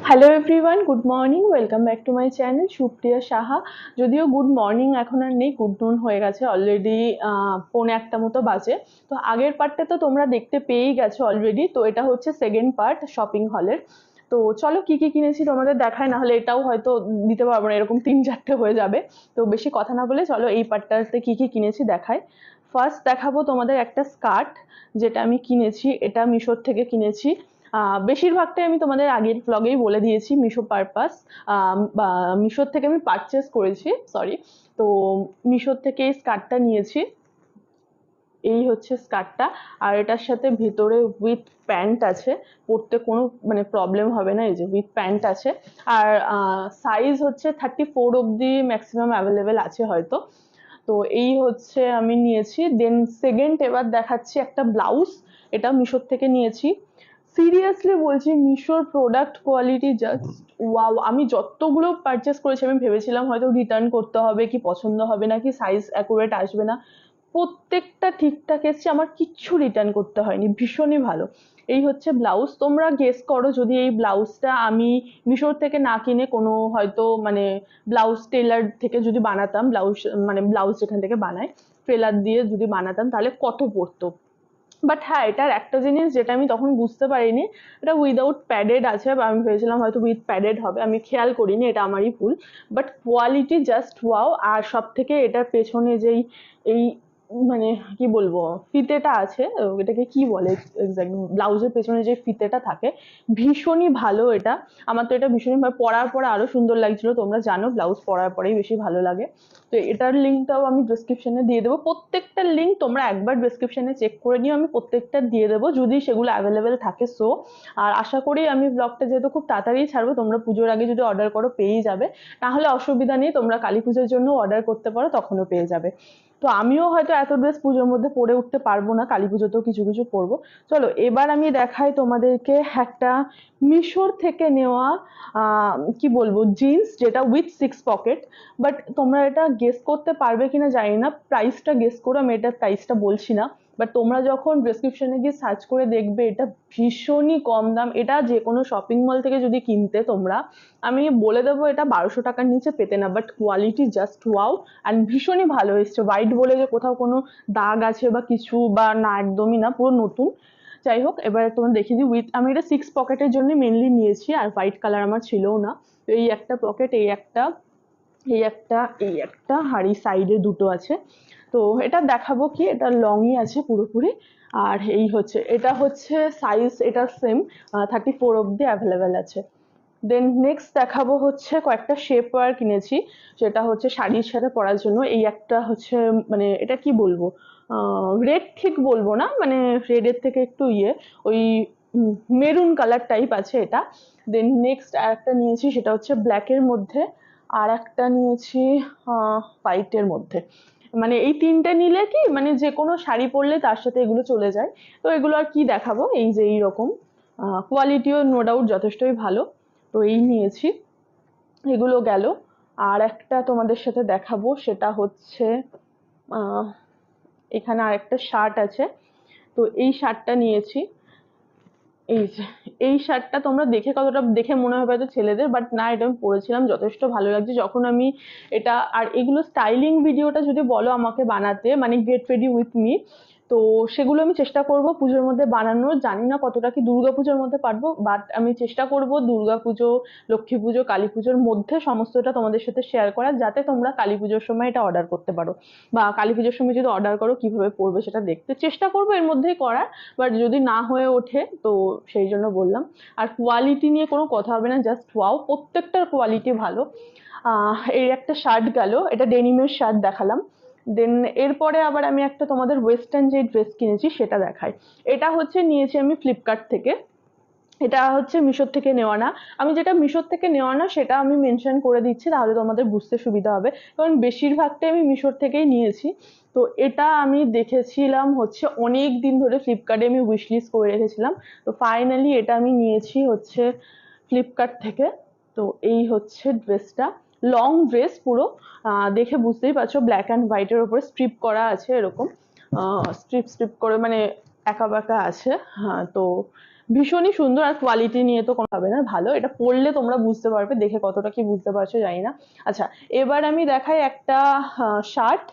Hello everyone, good morning, welcome back to my channel Supriya Saha. যদিও good morning এখন আর নেই, good নুন হয়ে গেছে অলরেডি। 1:45 মতো বাজে। তো আগের পার্টটা তো তোমরা দেখতে পেয়েই গেছো অলরেডি, তো এটা হচ্ছে সেকেন্ড পার্ট শপিং হলের। তো চলো কি কি কিনেছি তোমাদের দেখায়, না হলে এটাও হয়তো দিতে পারবো না, এরকম 3-4টে হয়ে যাবে। তো বেশি কথা না বলে চলো এই পার্টটাতে কি কি কিনেছি দেখাই। ফার্স্ট দেখাবো তোমাদের একটা স্কার্ট, যেটা আমি কিনেছি, এটা মিশোর থেকে কিনেছি। বেশিরভাগটাই আমি তোমাদের আগের ব্লগেই বলে দিয়েছি, মিশো পারপাস বা মিশোর থেকে আমি পারচেস করেছি, সরি। তো মিশোর থেকে এই স্কার্টটা নিয়েছি। এই হচ্ছে স্কার্টটা। আর এটার সাথে ভিতরে উইথ প্যান্ট আছে, পরতে কোনো মানে প্রবলেম হবে না, এই যে উইথ প্যান্ট আছে। আর সাইজ হচ্ছে 34 অব্দি ম্যাক্সিমাম অ্যাভেলেবেল আছে হয়তো। তো এই হচ্ছে আমি নিয়েছি। দেন সেকেন্ড এবার দেখাচ্ছি একটা ব্লাউজ, এটা মিশোর থেকে নিয়েছি। সিরিয়াসলি বলছি, মিশোর প্রোডাক্ট কোয়ালিটি জাস্ট ওয়াও। আমি যতগুলো পারচেস করেছি আমি ভেবেছিলাম হয়তো রিটার্ন করতে হবে, কি পছন্দ হবে না, কি সাইজ অ্যাকুরেট আসবে না, প্রত্যেকটা ঠিকঠাক এসছে, আমার কিচ্ছু রিটার্ন করতে হয়নি, ভীষণই ভালো। এই হচ্ছে ব্লাউজ। তোমরা গেস করো, যদি এই ব্লাউজটা আমি মিশোর থেকে না কিনে কোনো হয়তো মানে ব্লাউজ টেলার থেকে যদি বানাতাম, ব্লাউজ যেখান থেকে বানায় টেলার দিয়ে যদি বানাতাম, তাহলে কত পড়তো। বাট হ্যাঁ, এটার একটা জিনিস যেটা আমি তখন বুঝতে পারিনি, এটা উইদাউট প্যাডেড আছে, বা আমি ভেবেছিলাম হয়তো উইথ প্যাডেড হবে, আমি খেয়াল করিনি, এটা আমারই ভুল। But quality just wow. আর সব থেকে এটার পেছনে যেই এই মানে কি বলবো ফিতেটা আছে, এটাকে কি বলে এক্স্যাক্ট, ব্লাউজের পেছনে যে ফিতেটা থাকে, ভীষণই ভালো এটা। আমার তো এটা ভীষণই ভালো, পরার পরে আরো সুন্দর লাগছিল। তোমরা জানো ব্লাউজ পরার পরেই বেশি ভালো লাগে। তো এটার লিঙ্কটাও আমি ডিসক্রিপশনে দিয়ে দেবো, প্রত্যেকটার লিঙ্ক তোমরা একবার ডিসক্রিপশনে চেক করে নিও, আমি প্রত্যেকটা দিয়ে দেবো যদি সেগুলো অ্যাভেলেবেল থাকে। সো আর আশা করি আমি ব্লগটা যেহেতু খুব তাড়াতাড়ি ছাড়বো, তোমরা পুজোর আগে যদি অর্ডার করো পেয়েই যাবে। না হলে অসুবিধা নেই, তোমরা কালী পুজোর জন্য অর্ডার করতে পারো, তখনও পেয়ে যাবে। তো আমিও হয়তো এত ড্রেস পুজোর মধ্যে পরে উঠতে পারবো না, কালী পুজোতেও কিছু কিছু পরবো। চলো এবার আমি দেখাই তোমাদেরকে একটা মিশোর থেকে নেওয়া কি বলবো জিন্স, যেটা উইথ 6 পকেট। বাট তোমরা এটা গেস করতে পারবে কিনা জানি না, প্রাইসটা গেস করো, আমি এটার প্রাইসটা বলছি না। বাট তোমরা যখন ডেসক্রিপশনে গিয়ে সার্চ করে দেখবে, এটা ভীষণই কম দাম। এটা যে কোনো শপিং মল থেকে যদি কিনতে তোমরা, আমি বলে দেবো এটা 1200 টাকার নিচে পেতে না। But quality just wow, and ভীষণই ভালো এসছে। হোয়াইট বলে যে কোথাও কোনো দাগ আছে বা কিছু, বা না, একদমই না, পুরো নতুন। যাই হোক, এবার তোমার দেখিয়ে দিই। আমি এটা 6 পকেটের জন্য মেনলি নিয়েছি, আর হোয়াইট কালার আমার ছিলও না। তো এই একটা পকেট, এই একটা, এই একটা, এই একটা, আর এই সাইডে দুটো আছে। তো এটা দেখাবো কি, এটা লংই আছে পুরোপুরি। আর এই হচ্ছে, এটা হচ্ছে সাইজ, এটা সেম 34 অব্দি অ্যাভেলেবেল আছে। দেন নেক্সট দেখাবো হচ্ছে কয়েকটা শেপ ওয়্যার কিনেছি, যেটা হচ্ছে শাড়ির সাথে পরার জন্য। এই একটা হচ্ছে, মানে এটা কি বলবো, রেড ঠিক বলবো না, মানে রেডের থেকে একটু ওই মেরুন কালার টাইপ আছে এটা। দেন নেক্সট আর একটা নিয়েছি, সেটা হচ্ছে ব্ল্যাকের মধ্যে। আর একটা নিয়েছি হোয়াইটের মধ্যে। মানে এই তিনটে নিলে কি, মানে যে কোনো শাড়ি পরলে তার সাথে এগুলো চলে যায়। তো এগুলো আর কি দেখাবো, এই যে এইরকম কোয়ালিটিও নো ডাউট যথেষ্টই ভালো। তো এই নিয়েছি, এগুলো গেল। আর একটা তোমাদের সাথে দেখাবো, সেটা হচ্ছে আহ, এখানে আরেকটা শার্ট আছে। তো এই শার্টটা নিয়েছি। এই যে এই শার্টটা তোমরা দেখে কতটা দেখে মনে হবে হয়তো ছেলেদের, বাট না, এটা আমি পরেছিলাম, যথেষ্ট ভালো লাগছে যখন আমি এটা। আর এগুলো স্টাইলিং ভিডিওটা যদি বলো আমাকে বানাতে, মানে গেট রেডি উইথ মি, তো সেগুলো আমি চেষ্টা করব পুজোর মধ্যে বানানোর। জানি না কতটা কি দুর্গাপুজোর মধ্যে পারবো, বাট আমি চেষ্টা করব দুর্গাপুজো, লক্ষ্মী পুজো, কালী পুজোর মধ্যে সমস্তটা তোমাদের সাথে শেয়ার করার, যাতে তোমরা কালী পুজোর সময় এটা অর্ডার করতে পারো, বা কালী পুজোর সময় যদি অর্ডার করো কিভাবে পড়বে সেটা দেখতে চেষ্টা করবো এর মধ্যেই করার। বাট যদি না হয়ে ওঠে তো সেই জন্য বললাম। আর কোয়ালিটি নিয়ে কোনো কথা হবে না, জাস্ট ওয়াও, প্রত্যেকটার কোয়ালিটি ভালো। এই একটা শার্ট গেল, এটা ডেনিমের শার্ট দেখালাম। দেন এরপরে আবার আমি একটা তোমাদের ওয়েস্টার্ন যে ড্রেস কিনেছি সেটা দেখাই। এটা হচ্ছে নিয়েছি আমি ফ্লিপকার্ট থেকে, এটা হচ্ছে মিশোর থেকে নেওয়া না। আমি যেটা মিশোর থেকে নেওয়া না সেটা আমি মেনশন করে দিচ্ছি, তাহলে তোমাদের বুঝতে সুবিধা হবে, কারণ বেশিরভাগটাই আমি মিশোর থেকেই নিয়েছি। তো এটা আমি দেখেছিলাম হচ্ছে অনেক দিন ধরে ফ্লিপকার্টে, আমি উইশ লিস্ট করে রেখেছিলাম। তো ফাইনালি এটা আমি নিয়েছি হচ্ছে ফ্লিপকার্ট থেকে। তো এই হচ্ছে ড্রেসটা, লং ড্রেস পুরো, দেখে বুঝতেই পারছো, ব্ল্যাক অ্যান্ড হোয়াইটের ওপরে স্ট্রিপ করা আছে এরকম, স্ট্রিপ স্ট্রিপ করে, মানে একা বাঁকা আছে। হ্যাঁ, তো ভীষণই সুন্দর, আর কোয়ালিটি নিয়ে তো কোনো হবে না, ভালো। এটা পরলে তোমরা বুঝতে পারবে, দেখে কতটা কি বুঝতে পারছো জানি না। আচ্ছা, এবার আমি দেখাই একটা শার্ট।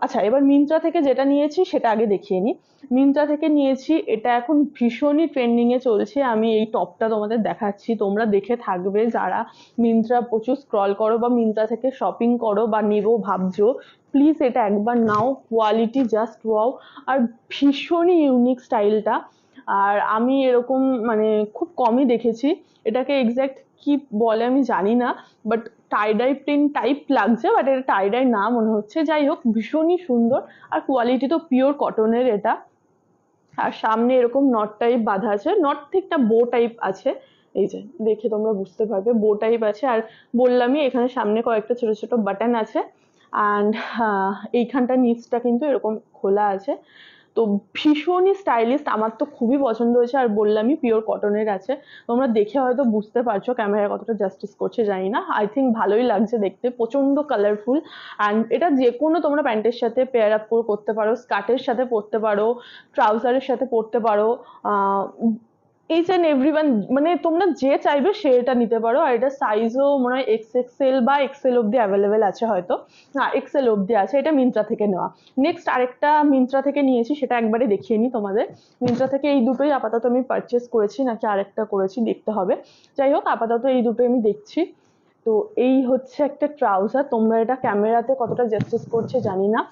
আচ্ছা, এবার মিন্ত্রা থেকে যেটা নিয়েছি সেটা আগে দেখিয়ে নিই। মিন্ত্রা থেকে নিয়েছি, এটা এখন ভীষণই ট্রেন্ডিং এ চলছে। আমি এই টপটা তোমাদের দেখাচ্ছি, তোমরা দেখে থাকবে যারা মিন্ত্রা প্রচুর স্ক্রল করো বা মিন্ত্রা থেকে শপিং করো বা নেবো ভাবছো, প্লিজ এটা একবার নাও। কোয়ালিটি জাস্ট ওয়াও, আর ভীষণই ইউনিক স্টাইলটা। আর আমি এরকম মানে খুব কমই দেখেছি। এটাকে এক্স্যাক্ট কি বলে আমি জানি না, বাট টাইডাই প্রিন্ট টাইপ লাগছে, বাট এটা টাইডাই না মনে হচ্ছে। যাই হোক, ভীষণই সুন্দর, আর কোয়ালিটি তো পিওর কটনের এটা। আর সামনে এরকম নট টাইপ বাঁধা আছে, নট ঠিক না, বো টাইপ আছে। এই যে দেখে তোমরা বুঝতে পারবে, বো টাইপ আছে। আর বললামই এখানে সামনে কয়েকটা ছোট ছোট বাটন আছে। অ্যান্ড এইখানটা নিচটা কিন্তু এরকম খোলা আছে। তো ভীষণই স্টাইলিশ, আমার তো খুবই পছন্দ হয়েছে। আর বললামই পিওর কটনের আছে, তোমরা দেখে হয়তো বুঝতে পারছো ক্যামেরা কতটা জাস্টিস করছে জানি না। আই থিঙ্ক ভালোই লাগছে দেখতে, প্রচন্ড কালারফুল। অ্যান্ড এটা যে কোনো তোমরা প্যান্টের সাথে পেয়ার আপ করে করতে পারো, স্কার্টের সাথে পরতে পারো, ট্রাউজারের সাথে পরতে পারো। এইচ অ্যান্ড এভরিওয়ান, মানে তোমরা যে চাইবে সেটা নিতে পারো। আর এটা সাইজও মনে হয় XXL বা XL অব্দি অ্যাভেলেবেল আছে হয়তো। না, XL অব্দি আছে, এটা মিন্ত্রা থেকে নেওয়া। নেক্সট আরেকটা মিন্ত্রা থেকে নিয়েছি, সেটা একবারে দেখিয়ে নিই তোমাদের। মিন্ত্রা থেকে এই দুটোই আপাতত আমি পারচেস করেছি, নাকি আরেকটা করেছি দেখতে হবে। যাই হোক, আপাতত এই দুটোই আমি দেখছি। তো এই হচ্ছে একটা ট্রাউজার, তোমরা এটা ক্যামেরাতে কতটা জাস্টিস করছে জানি না।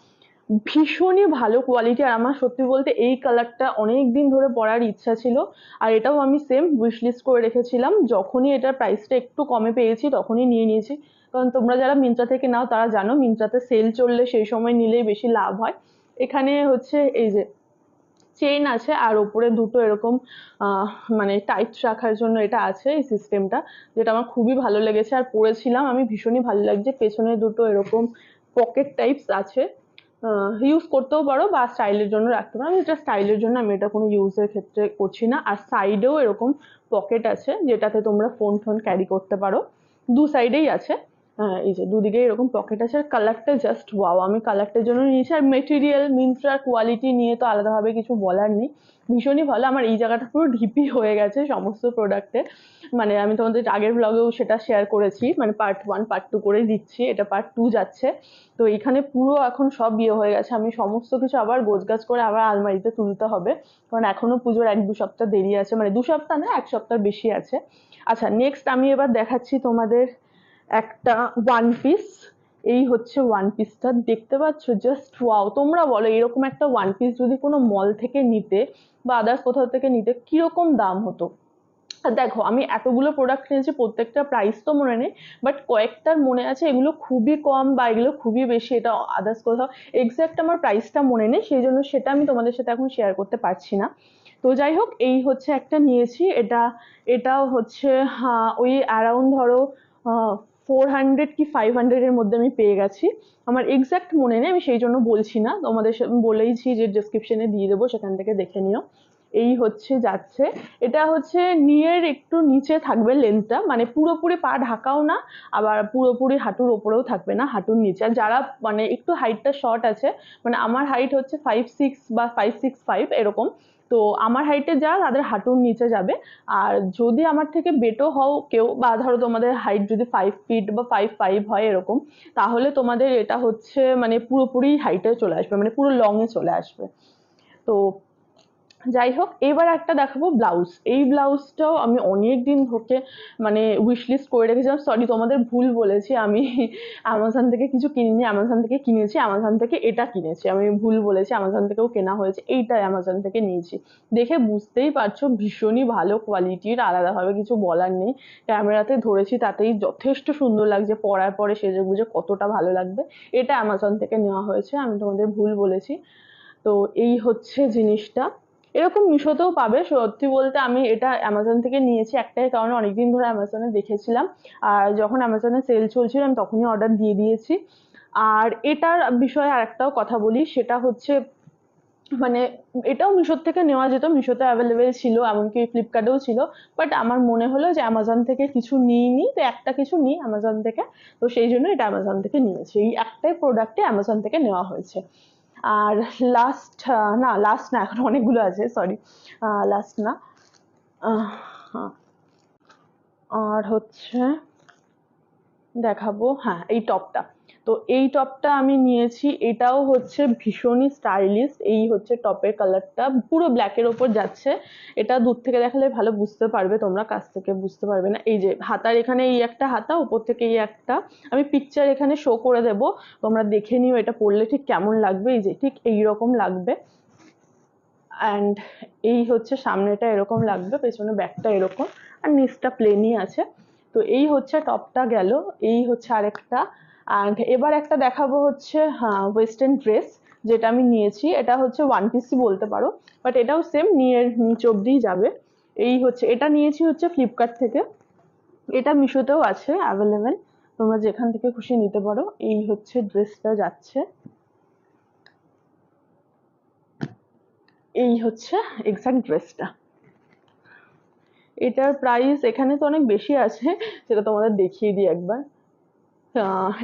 ভীষণই ভালো কোয়ালিটি, আর আমার সত্যি বলতে এই কালারটা অনেক দিন ধরে পরার ইচ্ছা ছিল। আর এটাও আমি সেম উইশ লিস্ট করে রেখেছিলাম, যখনই এটার প্রাইসটা একটু কমে পেয়েছি তখনই নিয়ে নিয়েছি। কারণ তোমরা যারা মিন্ত্রা থেকে নাও তারা জানো, মিন্ত্রাতে সেল চললে সেই সময় নিলেই বেশি লাভ হয়। এখানে হচ্ছে এই যে চেইন আছে, আর ওপরে দুটো এরকম মানে টাইট রাখার জন্য এটা আছে এই সিস্টেমটা, যেটা আমার খুবই ভালো লেগেছে। আর পরেছিলাম আমি, ভীষণই ভালো লাগছে। পেছনে দুটো এরকম পকেট টাইপস আছে, ইউজ করতেও পারো বা স্টাইলের জন্য রাখতে পারো। আমি এটা স্টাইলের জন্য, আমি এটা কোনো ইউজের ক্ষেত্রে করছি না। আর সাইডেও এরকম পকেট আছে, যেটাতে তোমরা ফোন টোন ক্যারি করতে পারো। দু সাইডেই আছে। এই যে দুদিকে এরকম পকেট আছে। আর কালারটা জাস্ট ওয়াও, আমি কালারটার জন্য নিয়েছি। আর মেটেরিয়াল, মিন্ত্রার কোয়ালিটি নিয়ে তো আলাদাভাবে কিছু বলার নেই, ভীষণই ভালো। আমার এই জায়গাটা পুরো ঢিপি হয়ে গেছে সমস্ত প্রোডাক্টে। মানে আমি তোমাদের আগের ব্লগেও সেটা শেয়ার করেছি, মানে পার্ট 1 পার্ট 2 করে দিচ্ছি, এটা পার্ট 2 যাচ্ছে। তো এখানে পুরো এখন সব ইয়ে হয়ে গেছে, আমি সমস্ত কিছু আবার গোছগাছ করে আবার আলমারিতে তুলতে হবে। কারণ এখনো পুজোর 1-2 সপ্তাহ দেরি আছে, মানে 2 সপ্তাহ না, 1 সপ্তাহ বেশি আছে। আচ্ছা, নেক্সট আমি এবার দেখাচ্ছি তোমাদের একটা ওয়ান পিস। এই হচ্ছে ওয়ান পিসটা, দেখতে পাচ্ছ জাস্ট ওয়াও। তোমরা বলো, এরকম একটা ওয়ান পিস যদি কোনো মল থেকে নিতে বা আদার্স কোথাও থেকে নিতে কিরকম দাম হতো। দেখো, আমি এতগুলো প্রোডাক্ট নিয়েছি, প্রত্যেকটা প্রাইস তো মনে নেই, বাট কয়েকটার মনে আছে এগুলো খুবই কম বা এগুলো খুবই বেশি, এটা আদার্স কোথাও এক্স্যাক্ট আমার প্রাইসটা মনে নেই, সেই জন্য সেটা আমি তোমাদের সাথে এখন শেয়ার করতে পারছি না। তো যাই হোক, এই হচ্ছে একটা নিয়েছি। এটাও হচ্ছে ওই অ্যারাউন্ড ধরো 400 কি 500 এর মধ্যে আমি পেয়ে গেছি। আমার এক্স্যাক্ট মনে নেই, আমি সেই জন্য বলছি না, তোমাদের বলেইছি যে ডেসক্রিপশনে দিয়ে দেবো, সেখান থেকে দেখে নিও। এই হচ্ছে যাচ্ছে, এটা হচ্ছে নিয়ের একটু নিচে থাকবে লেন্থটা, মানে পুরোপুরি পা ঢাকাও না, আবার পুরোপুরি হাঁটুর ওপরেও থাকবে না, হাঁটুর নিচে। আর যারা মানে একটু হাইটটা শর্ট আছে, মানে আমার হাইট হচ্ছে 5'6" বা 5'6'5" এরকম, তো আমার হাইটে যা তাদের হাঁটুর নিচে যাবে। আর যদি আমার থেকে বেটো হও কেউ, বা ধরো তোমাদের হাইট যদি 5 ফিট বা 5'5" হয় এরকম, তাহলে তোমাদের এটা হচ্ছে মানে পুরোপুরি হাইটে চলে আসবে, মানে পুরো লং এ চলে আসবে। তো যাই হোক, এবার একটা দেখাবো ব্লাউজ। এই ব্লাউজটাও আমি অনেক দিন ধরে মানে উইশ লিস্ট করে রেখেছিলাম। সরি, তোমাদের ভুল বলেছি, আমি অ্যামাজন থেকে কিছু কিনিনি, অ্যামাজন থেকে কিনেছি, অ্যামাজন থেকে এটা কিনেছি, আমি ভুল বলেছি, অ্যামাজন থেকেও কেনা হয়েছে, এইটা অ্যামাজন থেকে নিয়েছি। দেখে বুঝতেই পারছো ভীষণই ভালো কোয়ালিটির, আলাদাভাবে কিছু বলার নেই। ক্যামেরাতে ধরেছি তাতেই যথেষ্ট সুন্দর লাগছে, পরার পরে সেজে গুজে কতটা ভালো লাগবে। এটা অ্যামাজন থেকে নেওয়া হয়েছে, আমি তোমাদের ভুল বলেছি। তো এই হচ্ছে জিনিসটা, এরকম মিশোতেও পাবে। সত্যি বলতে আমি এটা অ্যামাজন থেকে নিয়েছি একটাই কারণে, অনেকদিন ধরে অ্যামাজনে দেখেছিলাম, আর যখন অ্যামাজনে সেল চলছিল আমি তখনই অর্ডার দিয়ে দিয়েছি। আর এটার বিষয়ে আরেকটাও কথা বলি, সেটা হচ্ছে মানে এটাও মিশোর থেকে নেওয়া যেত, মিশোতে অ্যাভেলেবেল ছিল, এমনকি ফ্লিপকার্টেও ছিল। বাট আমার মনে হলো যে অ্যামাজন থেকে কিছু নিইনি, তো একটা কিছু নিই অ্যামাজন থেকে, তো সেই জন্য এটা অ্যামাজন থেকে নিয়েছি। এই একটাই প্রোডাক্টে অ্যামাজন থেকে নেওয়া হয়েছে। আর লাস্ট, না লাস্ট না, এখন অনেকগুলো আছে, সরি, লাস্ট না, আর হচ্ছে দেখাবো, হ্যাঁ এই টপটা। তো এই টপটা আমি নিয়েছি, এটাও হচ্ছে ভীষণই স্টাইলিশ। এই হচ্ছে টপের কালারটা, পুরো ব্ল্যাকের ওপর যাচ্ছে। এটা দূর থেকে দেখালে ভালো বুঝতে পারবে তোমরা, কাছ থেকে বুঝতে পারবে না। এই যে হাতার এখানে এই একটা হাতা, উপর থেকে এই একটা, আমি পিকচার এখানে শো করে দেব, তোমরা দেখে নিও এটা পরলে ঠিক কেমন লাগবে। এই যে ঠিক এইরকম লাগবে। অ্যান্ড এই হচ্ছে সামনেটা এরকম লাগবে, পেছনে ব্যাকটা এরকম, আর নিচটা প্লেনই আছে। তো এই হচ্ছে টপটা গেল। এই হচ্ছে আরেকটা। অ্যান্ড এবার একটা দেখাবো হচ্ছে ওয়েস্টার্ন ড্রেস, যেটা আমি নিয়েছি। এটা হচ্ছে ওয়ান পিসই বলতে পারো, বাট এটাও সেম নিচ অব্দিই যাবে। এই হচ্ছে, এটা নিয়েছি হচ্ছে ফ্লিপকার্ট থেকে। এটা মিশোতেও আছে অ্যাভেলেবেল, তোমরা যেখান থেকে খুশি নিতে পারো। এই হচ্ছে ড্রেসটা যাচ্ছে, এই হচ্ছে এক্সাক্ট ড্রেসটা। এটার প্রাইস এখানে তো অনেক বেশি আছে, সেটা তোমাদের দেখিয়ে দিই একবার।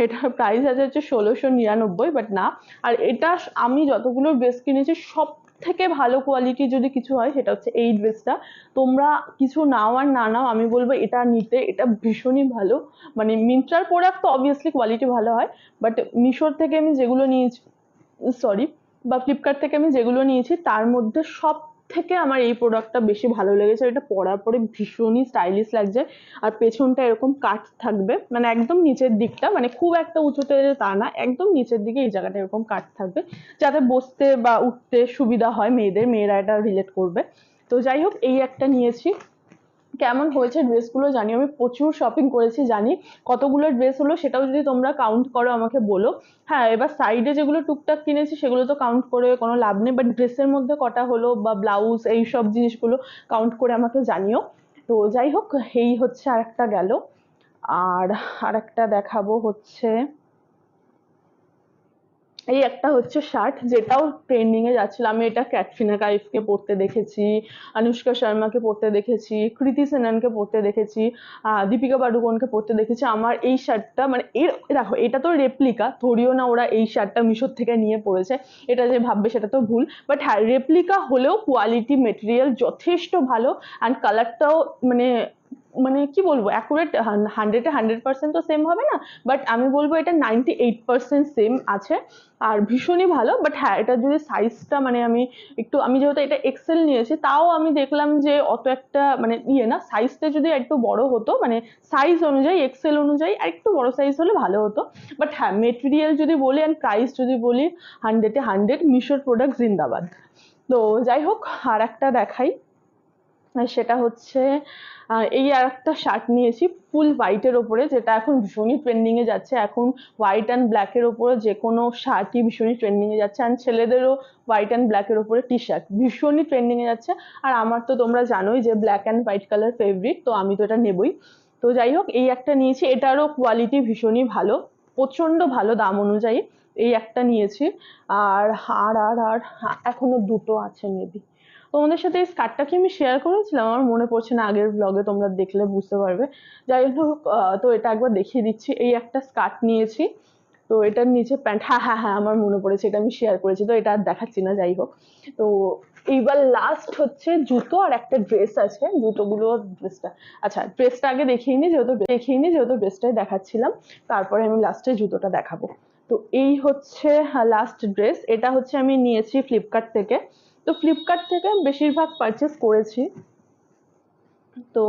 এটার প্রাইস আছে হচ্ছে 1699, বাট না। আর এটা আমি যতগুলো ড্রেস কিনেছি সব থেকে ভালো কোয়ালিটি যদি কিছু হয় সেটা হচ্ছে এই ড্রেসটা। তোমরা কিছু নাও আর না নাও, আমি বলবো এটা নিতে, এটা ভীষণই ভালো। মানে মিন্ত্রার প্রোডাক্ট তো অবভিয়াসলি কোয়ালিটি ভালো হয়, বাট মিশোর থেকে আমি যেগুলো নিয়েছি, সরি, বা ফ্লিপকার্ট থেকে আমি যেগুলো নিয়েছি তার মধ্যে সব থেকে আমার এই প্রোডাক্টটা বেশি ভালো লেগেছে। এটা পরার পরে ভীষণই স্টাইলিশ লাগছে। আর পেছনটা এরকম কাট থাকবে, মানে একদম নিচের দিকটা, মানে খুব একটা উঁচুতে তা না, একদম নিচের দিকে এই জায়গাটা এরকম কাট থাকবে, যাতে বসতে বা উঠতে সুবিধা হয় মেয়েরা এটা রিলেট করবে। তো যাই হোক, এই একটা নিয়েছি। কেমন হয়েছে ড্রেসগুলো জানি, আমি প্রচুর শপিং করেছি জানি। কতগুলো ড্রেস হলো সেটাও যদি তোমরা কাউন্ট করো আমাকে বলো। হ্যাঁ, এবার সাইডে যেগুলো টুকটাক কিনেছি সেগুলো তো কাউন্ট করে কোনো লাভ নেই, বাট ড্রেসের মধ্যে কটা হলো বা ব্লাউজ এই সব জিনিসগুলো কাউন্ট করে আমাকে জানিও। তো যাই হোক, এই হচ্ছে আরেকটা গেল। আর আরেকটা দেখাবো হচ্ছে, এই একটা হচ্ছে শার্ট, যেটাও ট্রেন্ডিং এ যাচ্ছিল। আমি এটা ক্যাটরিনা কাইফকে পরতে দেখেছি, অনুষ্কা শর্মাকে পরতে দেখেছি, কৃতি সেননকে পরতে দেখেছি, দীপিকা পাডুকোনকে পরতে দেখেছি। আমার এই শার্টটা মানে দেখো, এটা তো রেপ্লিকা, ধরিও না ওরা এই শার্টটা মিশোর থেকে নিয়ে পড়েছে, এটা যে ভাববে সেটা তো ভুল। বাট হ্যাঁ, রেপ্লিকা হলেও কোয়ালিটি মেটেরিয়াল যথেষ্ট ভালো। অ্যান্ড কালারটাও মানে মানে কি বলবো, অ্যাকুরেট। 100% তো সেম হবে না, বাট আমি বলবো এটা 98% সেম আছে। আর ভীষণই ভালো। বাট হ্যাঁ, এটা যদি সাইজটা মানে আমি যেহেতু এটা এক্সেল নিয়েছি, তাও আমি দেখলাম যে অত একটা মানে না, সাইজটা যদি একটু বড় হতো, মানে সাইজ অনুযায়ী এক্সেল অনুযায়ী আর একটু বড় সাইজ হলে ভালো হতো। বাট হ্যাঁ, মেটেরিয়াল যদি বলি অ্যান্ড প্রাইস যদি বলি, 100-এ 100 মিশোর প্রোডাক্ট জিন্দাবাদ। তো যাই হোক, আর একটা দেখাই। সেটা হচ্ছে এই আর একটা শার্ট নিয়েছি ফুল হোয়াইটের ওপরে, যেটা এখন ভীষণই ট্রেন্ডিং এ যাচ্ছে। এখন হোয়াইট অ্যান্ড ব্ল্যাকের ওপরে যে কোনো শার্টই ভীষণই ট্রেন্ডিং এ যাচ্ছে। অ্যান্ড ছেলেদেরও হোয়াইট অ্যান্ড ব্ল্যাকের ওপরে টি শার্ট ভীষণই ট্রেন্ডিং এ যাচ্ছে। আর আমার তো তোমরা জানোই যে black and white colour favourite, তো আমি তো এটা নেবই। তো যাই হোক, এই একটা নিয়েছি, এটারও কোয়ালিটি ভীষণই ভালো, প্রচন্ড ভালো দাম অনুযায়ী। এই একটা নিয়েছি। আর আর আর আর এখনো দুটো আছে মেবি। তোমাদের সাথে এই স্কার্টটা কি আমি শেয়ার করেছিলাম, আমার মনে পড়ছে না, আগের ব্লগে তোমরা দেখলে বুঝতে পারবে। যাই হোক, তো এটা একবার দেখিয়ে দিচ্ছি। এই একটা স্কার্ট নিয়েছি, তো এটার নিচে প্যান্ট, হ্যাঁ হ্যাঁ হ্যাঁ আমার মনে পড়েছে, এটা আমি শেয়ার করেছি, তো এটা আর দেখাচ্ছি না। যাই হোক, তো এইবার লাস্ট হচ্ছে জুতো আর একটা ড্রেস আছে। জুতোগুলো, ড্রেসটা, আচ্ছা ড্রেসটা আগে দেখিয়ে নি যেহেতু ড্রেসটাই দেখাচ্ছিলাম, তারপরে আমি লাস্টে জুতোটা দেখাবো। তো এই হচ্ছে লাস্ট ড্রেস। এটা হচ্ছে আমি নিয়েছি ফ্লিপকার্ট থেকে। তো ফ্লিপকার্ট থেকে বেশিরভাগ পারচেস করেছি। তো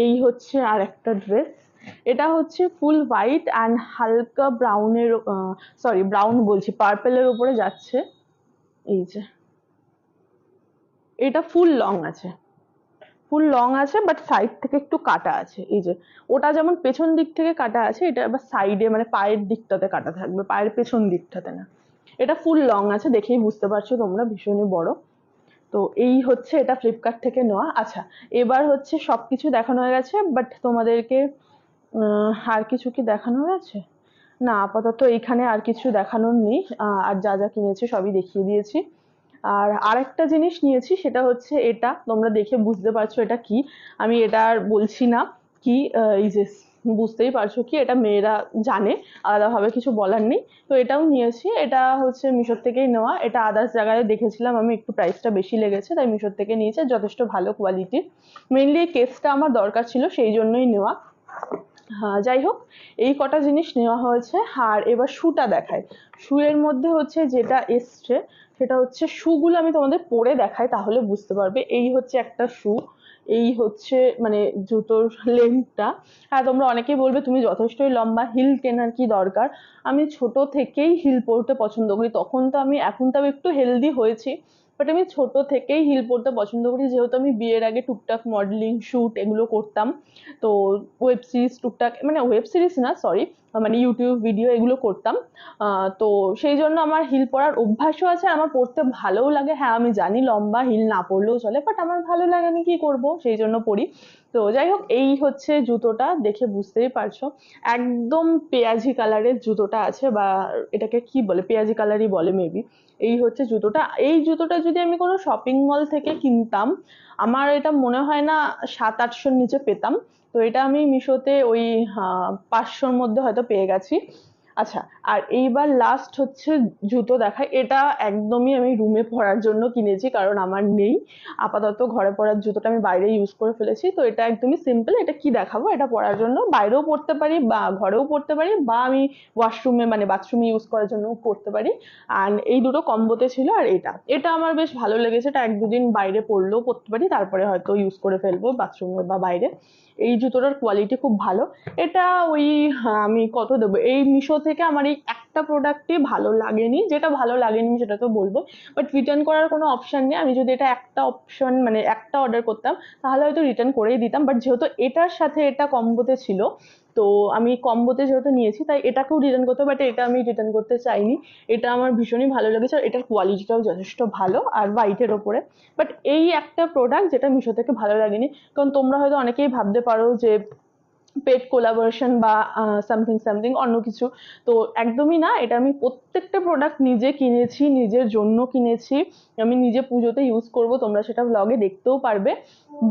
এই হচ্ছে আর একটা ড্রেস। এটা হচ্ছে ফুল হোয়াইট অ্যান্ড হালকা ব্রাউনের, সরি ব্রাউন বলছি, পার্পেলের উপরে যাচ্ছে। এই যে এটা ফুল লং আছে, বাট সাইড থেকে একটু কাটা আছে। এই যে ওটা যেমন পেছন দিক থেকে কাটা আছে, এটা আবার সাইডে মানে পায়ের দিকটাতে কাটা থাকবে, পায়ের পেছন দিকটাতে না। এটা ফুল লং আছে, দেখেই বুঝতে পারছো তোমরা, ভীষণই বড়। তো এই হচ্ছে এটা ফ্লিপকার্ট থেকে নেওয়া। আচ্ছা, এবার হচ্ছে সবকিছু দেখানো হয়ে গেছে, বাট তোমাদেরকে আর কিছু কি দেখানোর আছে? না, আপাতত এখানে আর কিছু দেখানোর নেই। আর যা যা কিনেছি সবই দেখিয়ে দিয়েছি। আর আরেকটা জিনিস নিয়েছি, সেটা হচ্ছে এটা, তোমরা দেখে বুঝতে পারছো এটা কি, আমি এটা আর বলছি না কি। এই যে বুঝতেই পারছো কি এটা মেয়েরা জানে, আলাদাভাবে কিছু বলার নেই। তো এটাও নিয়েছি, এটা হচ্ছে মিশোর থেকেই নেওয়া। এটা আদার্স জায়গায় দেখেছিলাম আমি, একটু প্রাইসটা বেশি লেগেছে তাই মিশোর থেকে নিয়েছি, যথেষ্ট ভালো কোয়ালিটির। মেনলি এই কেসটা আমার দরকার ছিল সেই জন্যই নেওয়া। হ্যাঁ, যাই হোক, এই কটা জিনিস নেওয়া হয়েছে। আর এবার শুটা দেখাই। শুয়ের মধ্যে হচ্ছে যেটা এসছে সেটা হচ্ছে, শুগুলো আমি তোমাদের পরে দেখাই তাহলে বুঝতে পারবে। এই হচ্ছে একটা শু, এই হচ্ছে মানে জুতোর লেন্থটা। হ্যাঁ, তোমরা অনেকেই বলবে তুমি যথেষ্টই লম্বা, হিল কেনার কি দরকার। আমি ছোট থেকেই হিল পরতে পছন্দ করি, তখন তো আমি, এখন তো আমি একটু হেলদি হয়েছি, বাট আমি ছোট থেকেই হিল পরতে পছন্দ করি, যেহেতু আমি বিয়ের আগে টুকটাক মডেলিং শুট এগুলো করতাম। তো ওয়েব সিরিজ টুকটাক, মানে ওয়েব সিরিজ না সরি, মানে ইউটিউব ভিডিও এগুলো করতাম। তো সেই জন্য আমার হিল পরার অভ্যাসও আছে, আমার পরতে ভালোও লাগে। হ্যাঁ আমি জানি লম্বা হিল না পরলেও চলে, বাট আমার ভালো লাগে, আমি কি করব, সেই জন্য পরি। তো যাই হোক, এই হচ্ছে জুতোটা, দেখে বুঝতেই পারছো একদম পেঁয়াজি কালারের জুতোটা আছে, বা এটাকে কি বলে, পেঁয়াজি কালারই বলে মেবি। এই হচ্ছে জুতোটা। এই জুতোটা যদি আমি কোনো শপিং মল থেকে কিনতাম, আমার এটা মনে হয় না 700-800-র নিচে পেতাম। তো এটা আমি মিশোতে ওই 500-র মধ্যে হয়তো পেয়ে গেছি। আচ্ছা, আর এইবার লাস্ট হচ্ছে জুতো দেখাই। এটা একদমই আমি রুমে পরার জন্য কিনেছি, কারণ আমার নেই আপাতত। ঘরে পরার জুতোটা আমি বাইরে ইউজ করে ফেলেছি, তো এটা একদমই সিম্পল। এটা কি দেখাবো, এটা পরার জন্য বাইরেও পরতে পারি বা ঘরেও পরতে পারি, বা আমি ওয়াশরুমে মানে বাথরুমে ইউজ করার জন্য পরতে পারি। আর এই দুটো কম্বোতে ছিল। আর এটা এটা আমার বেশ ভালো লেগেছে, এটা 1-2 দিন বাইরে পরলেও পরতে পারি, তারপরে হয়তো ইউজ করে ফেলবো বাথরুমে বা বাইরে। এই জুতোটার কোয়ালিটি খুব ভালো। এটা ওই আমি কত দেবো, এই মিশো থেকে আমার এই একটা প্রোডাক্টই ভালো লাগেনি। যেটা ভালো লাগেনি সেটা তো বলবো, বাট রিটার্ন করার কোনো অপশন নেই। আমি যদি এটা একটা অপশন মানে একটা অর্ডার করতাম তাহলে হয়তো রিটার্ন করেই দিতাম, বাট যেহেতু এটার সাথে এটা কম্বোতে ছিল, তো আমি কম্বোতে যেহেতু নিয়েছি তাই এটাকেও রিটার্ন করতে, বাট এটা আমি রিটার্ন করতে চাইনি। এটা আমার ভীষণই ভালো লেগেছে, আর এটার কোয়ালিটিটাও যথেষ্ট ভালো আর হোয়াইটের ওপরে। বাট এই একটা প্রোডাক্ট যেটা মিশো থেকে ভালো লাগেনি। কারণ তোমরা হয়তো অনেকেই ভাবতে পারো যে পেড কোলাবোরেশন বা সামথিং সামথিং অন্য কিছু, তো একদমই না। এটা আমি প্রত্যেকটা প্রোডাক্ট নিজে কিনেছি, নিজের জন্য কিনেছি, আমি নিজে পুজোতে ইউজ করব, তোমরা সেটা ব্লগে দেখতেও পারবে।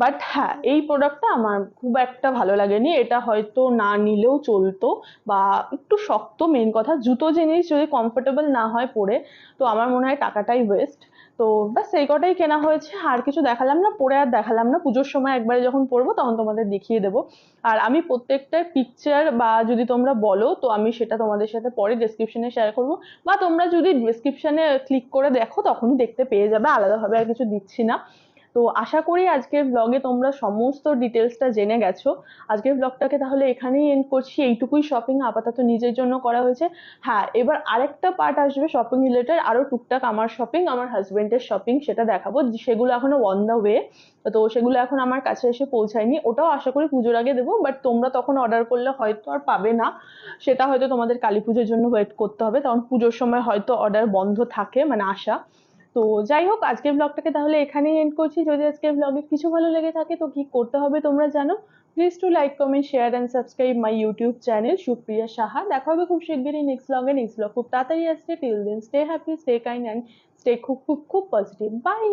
বাট হ্যাঁ, এই প্রোডাক্টটা আমার খুব একটা ভালো লাগেনি। এটা হয়তো না নিলেও চলতো, বা একটু শক্ত, মেন কথা জুতো জিনিস যদি কমফোর্টেবল না হয় পরে, তো আমার মনে হয় টাকাটাই ওয়েস্ট। তো ব্যাস এই কটাই কেনা হয়েছে, আর কিছু দেখালাম না, পরে আর দেখালাম না। পুজোর সময় একবারে যখন পরবো তখন তোমাদের দেখিয়ে দেবো। আর আমি প্রত্যেকটা পিকচার বা যদি তোমরা বলো তো আমি সেটা তোমাদের সাথে পরে ডেসক্রিপশনে শেয়ার করবো, বা তোমরা যদি ডেসক্রিপশনে ক্লিক করে দেখো তখনই দেখতে পেয়ে যাবে, আলাদাভাবে আর কিছু দিচ্ছি না। তো আশা করি আজকের ব্লগে তোমরা সমস্ত ডিটেলসটা জেনে গেছো। আজকের ব্লগটাকে তাহলে এখানেই এন্ড করছি। এইটুকুই শপিং আপাতত নিজের জন্য করা হয়েছে। হ্যাঁ, এবার আরেকটা পার্ট আসবে শপিং রিলেটেড, আরো টুকটাক আমার শপিং, আমার হাজবেন্ডের শপিং, সেটা দেখাবো। সেগুলো এখনো অন দ্য ওয়ে, তো সেগুলো এখন আমার কাছে এসে পৌঁছায়নি। ওটাও আশা করি পুজোর আগে দেবো, বাট তোমরা তখন অর্ডার করলে হয়তো আর পাবে না। সেটা হয়তো তোমাদের কালী পুজোর জন্য ওয়েট করতে হবে, তখন পুজোর সময় হয়তো অর্ডার বন্ধ থাকে মানে আসা। তো যাই হোক, আজকের ব্লগটাকে তাহলে এখানেই এন্ড করছি। যদি আজকের ব্লগে কিছু ভালো লেগে থাকে তো কি করতে হবে তোমরা জানো। Please to like, comment, share and subscribe my YouTube channel Supriya Saha. দেখা হবে খুব শিগগিরই নেক্সট ব্লগে। নেক্সট ব্লগ খুব তাড়াতাড়ি আসছে। Till then stay happy, stay kind and stay খুব খুব খুব পজিটিভ। বাই।